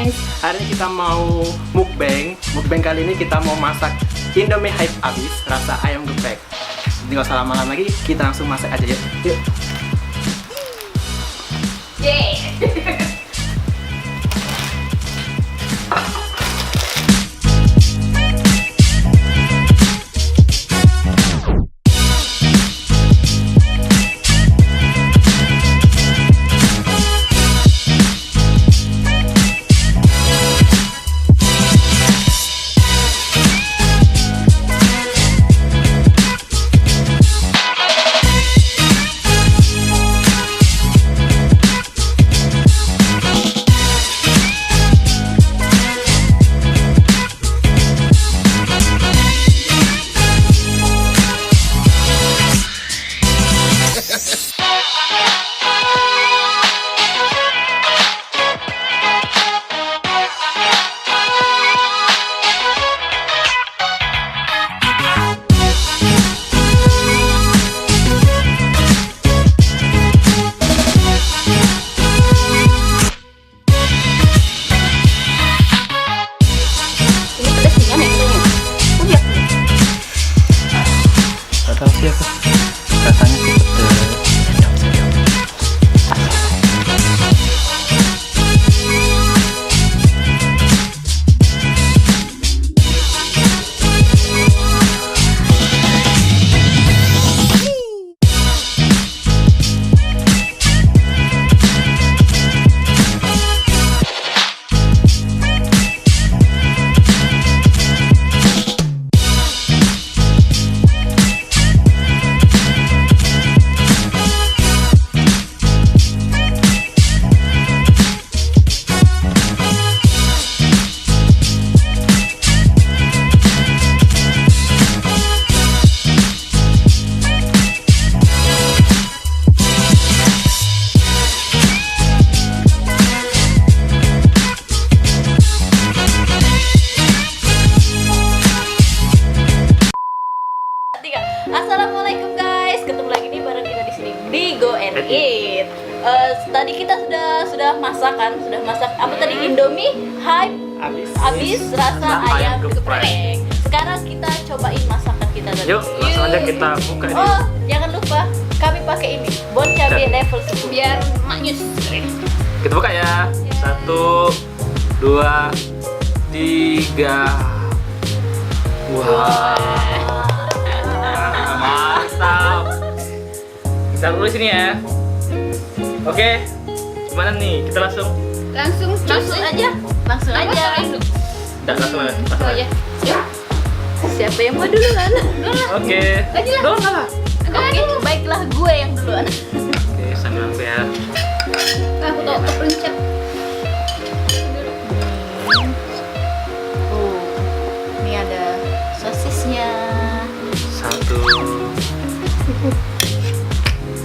guys, hari ini kita mau mukbang. Mukbang kali ini kita mau masak Indomie hype abis rasa ayam geprek. Jadi gak usah lama-lama lagi, kita langsung masak aja yuk. Yuk. Yeay. Rasanya sih pedes. Assalamualaikum guys, ketemu lagi nih bareng kita di sini di Go and Eat. Tadi kita sudah masak apa tadi, Indomie hype abis rasa ayam geprek. Sekarang kita cobain masakan kita tadi. Yuk, langsung aja kita buka ini. Oh, jangan lupa kami pakai ini bon cabai level 10 biar maknyus. Kita buka ya. 1, 2, 3. Wow. Mantap. Kita dulu sini ya. Oke. Gimana nih? Kita langsung aja. Langsung aja. Enggak, langsung aja. Yuk. Siapa yang mau duluan? Oke. Duluan lah. Oke, baiklah gue yang duluan. Oke, sambil aku ya. Aku tahu kepencet. Oh, ini ada sosisnya. 1.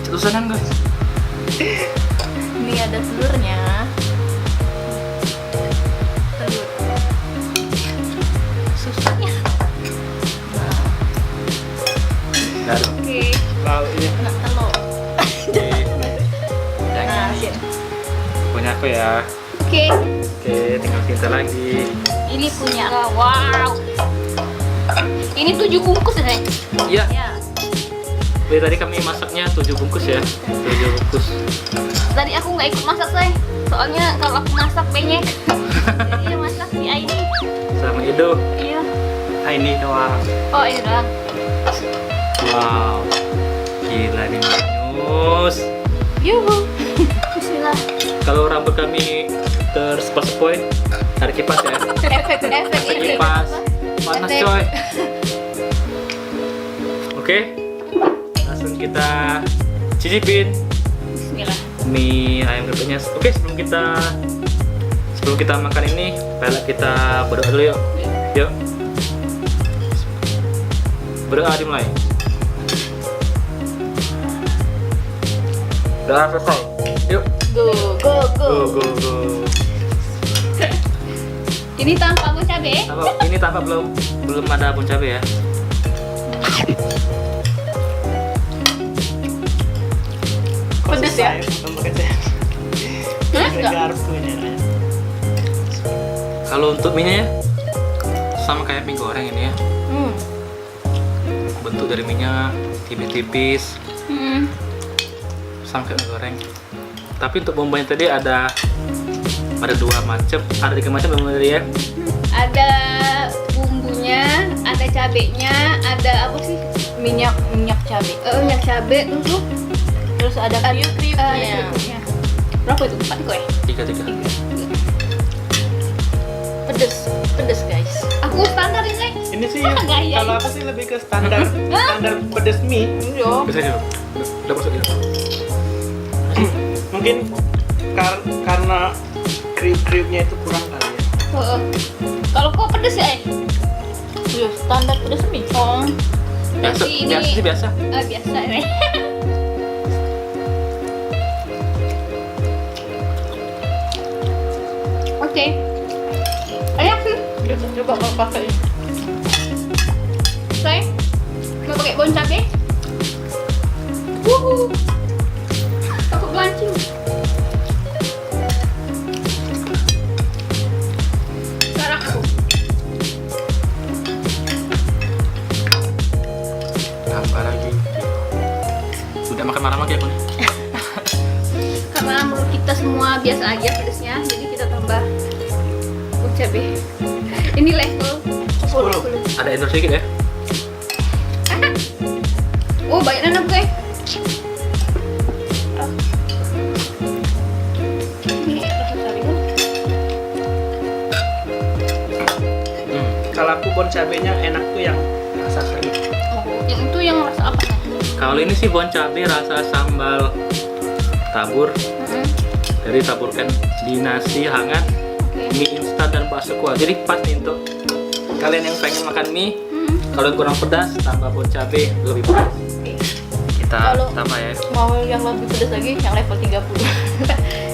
Cetusanan guys. Ini ada telurnya. Susunya. Oke. Wow, ini. Kena telur. Jangan. Punya aku ya. Oke. Oke, tinggal kita lagi. Ini punya. Wow. Ini 7 bungkus ya, Say? Iya. Ya. Jadi tadi kami masaknya 7 bungkus ya. 7 bungkus. Tadi aku nggak ikut masak, Say. Soalnya kalau aku masak banyak. Jadi yang masak si Aini. Sama Ido. Iya. Ini doang. Oh, ini doang. Wow. Gila nih Manyus. Yuhu. Bismillah. Kalau rambut kami tersepoi-sepoi, tarik kipas ya. Efek ini. Kipas. Panas Efek. coy. Oke. Langsung kita cicipin Bismillah. mie ayam gepreknya. Oke, sebelum kita makan ini, pelak kita berdoa dulu yuk. Yuk. Berdoa dimulai. Doa selesai. Yuk. Go. Go. Ini tanpa bumbu cabe. Ini tanpa belum ada bumbu cabe ya. Pedes ya? Pedes enggak? Pedes enggak? Kalau untuk mie-nya ya sama kayak mie goreng ini ya. Bentuk dari mie-nya tipis-tipis, sama kayak mie goreng. Tapi untuk bumbunya tadi ada 2 macam, ada 3 macam bumbu tadi ya. Ada bumbunya, ada cabenya, ada apa sih? Minyak cabai. Minyak cabe tuh. Terus ada kriuk-kriuknya. Berapa itu? 4 kok ya? 3. Pedes guys. Aku standar ini. Ini sih Enggak, ya. kalau aku sih lebih ke standar pedas mie. Iya. Bisa dulu. Udah masuk dulu. Mungkin karena kriuk-kriuknya itu kurang kali ya. Kalau kok pedes ya? Iya, standar pedes mie. Oh. Biasa, Berarti ini biasa sih biasa. biasa ini. Oke. Enak sih. Coba kalau pakai. Saya mau pakai bon cabe. Takut lancing. Sekarang aku. Tambah lagi. Udah makan malam lagi aku nih. Karena menurut kita semua biasa aja pedesnya, jadi kita tambah bon cabe. Ini level 10. Ada endorse sedikit ya. Oh, banyak anak gue. Ini rasa cabai kan? Kalau aku bon cabenya enak tuh yang rasa kering. Oh, yang itu yang rasa apa? Kalau ini sih bon cabai rasa sambal tabur. Jadi taburkan di nasi hangat, mie instan dan bakso kuah. Jadi pas nih untuk kalian yang pengen makan mie. Kalau kurang pedas, tambah bon cabai lebih pedas. Kita Kalau- tambah ya. Mau yang lebih pedes lagi yang level 30.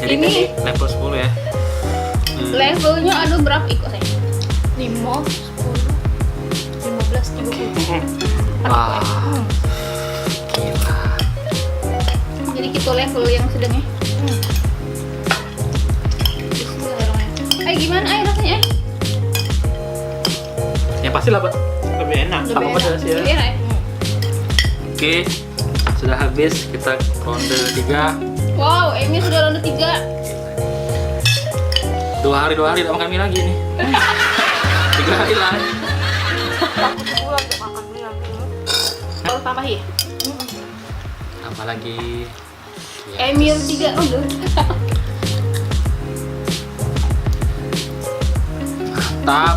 Jadi Ini- ini level 10 ya. Levelnya ada berapa ikut saya? 5, 10, 15, 30. Wah, gila. Jadi kita level yang sedang ya. Bismillahirrahmanirrahim. Gimana rasanya? Yang pasti lah, Pak. Lebih enak. Sama pedas ya. Lebih enak ya? Oke, sudah habis kita ronde 3. Wow, Emi sudah ronde 3. 2 hari tidak makan mie lagi nih. 3 hari lah. Pulang untuk makan mie nanti. Kalau tambah ya? Tambah lagi. Emil 3 ronde. Mantap.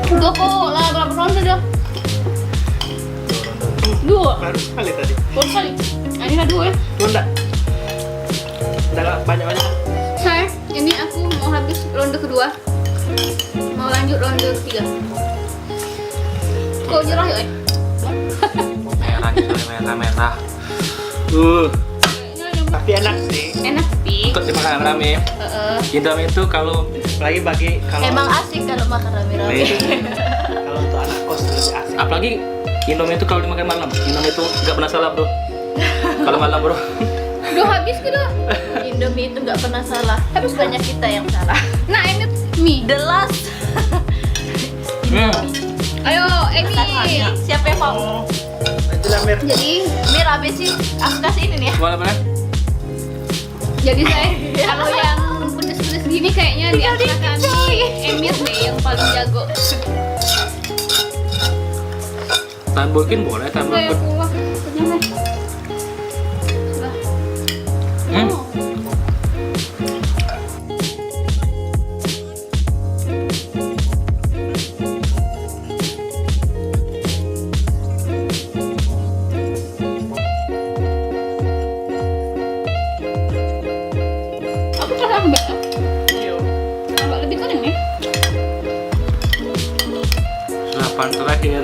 Udah kok lah, berapa ronde dah? 2. Baru sekali tadi. Baru kali. Ini ada 2 ya. Tuh enggak? Enggak banyak-banyak. Saya, ini aku mau habis ronde kedua. Mau lanjut ronde 3. Kok jerah ya? Merah nih, merah. Kayaknya yang Tapi enak sih. enak sih. Untuk dimakan rame. Indomie itu kalau Apalagi bagi kalau Emang asik kalau makan rame-rame. kalau untuk anak kos lebih asik. apalagi Indomie itu kalau dimakan malam. Indomie itu nggak pernah salah, Bro. Kalau malam, Bro. Udah habis ke dah. Indomie itu nggak pernah salah. Tapi banyak kita yang salah. Nah, Emi mie. The last. Ayo, Emi. Siapa yang mau? Itulah Mir. Jadi, Mir habisin. Aku kasih ini nih ya. Boleh, boleh. jadi saya kalau yang pedes-pedes gini kayaknya di antara kami Emir deh yang paling jago. Tambahin boleh, Saya tambahin. pulang. Kenyang deh. Sudah. Hmm. Oh. Aku rasa ambak. Ambak lebih kuning ya. 8 terakhir.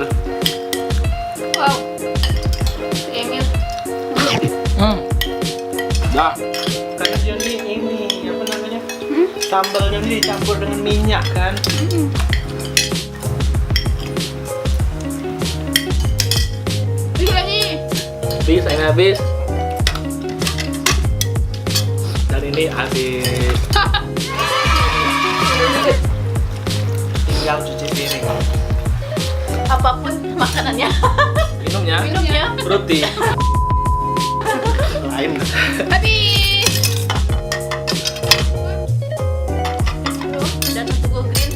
Wow. Si Emir. Dah. Karena dia ini apa namanya? Sambalnya ini dicampur dengan minyak kan. Iya nih. Habis, saya habis. Dan ini habis. Tinggal cuci piring. Apapun makanannya. Minumnya Minumnya. roti. Lain. Habis. Dan untuk go green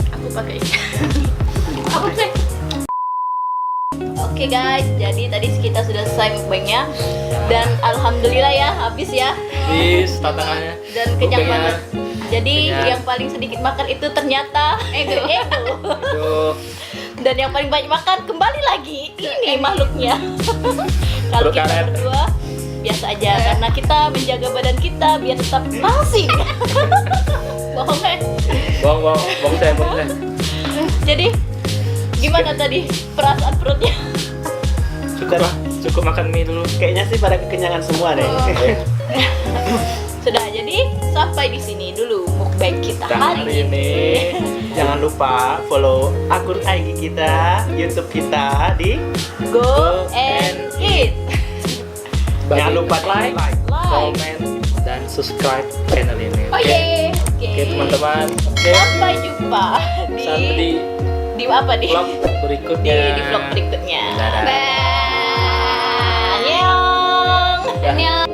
aku pakai. Apa sih? Oke guys, jadi tadi kita sudah selesai mukbangnya dan alhamdulillah ya habis ya. Habis tantangannya. Dan kenyang Mukbangnya. banget. Jadi Kenyang. yang paling sedikit makan itu ternyata ego. Aduh. Dan yang paling banyak makan kembali lagi ini makhluknya. Kalau Perut kita karet. berdua biasa aja karena kita menjaga badan kita biar tetap langsing. Bohong kan? Bohong saya. Jadi gimana tadi perasaan perutnya? Cukup makan mie dulu. Kayaknya sih pada kekenyangan semua deh. Sudah, jadi sampai di sini dulu mukbang kita hari ini. Jangan lupa follow akun IG kita, YouTube kita di Go and eat. Jangan lupa like, Like. comment, dan subscribe channel ini. Oh yeah. Oke. Oke teman-teman. Oke. Sampai jumpa Sampai di apa di vlog berikutnya. di vlog berikutnya. Dadah. Annyeong. Annyeong.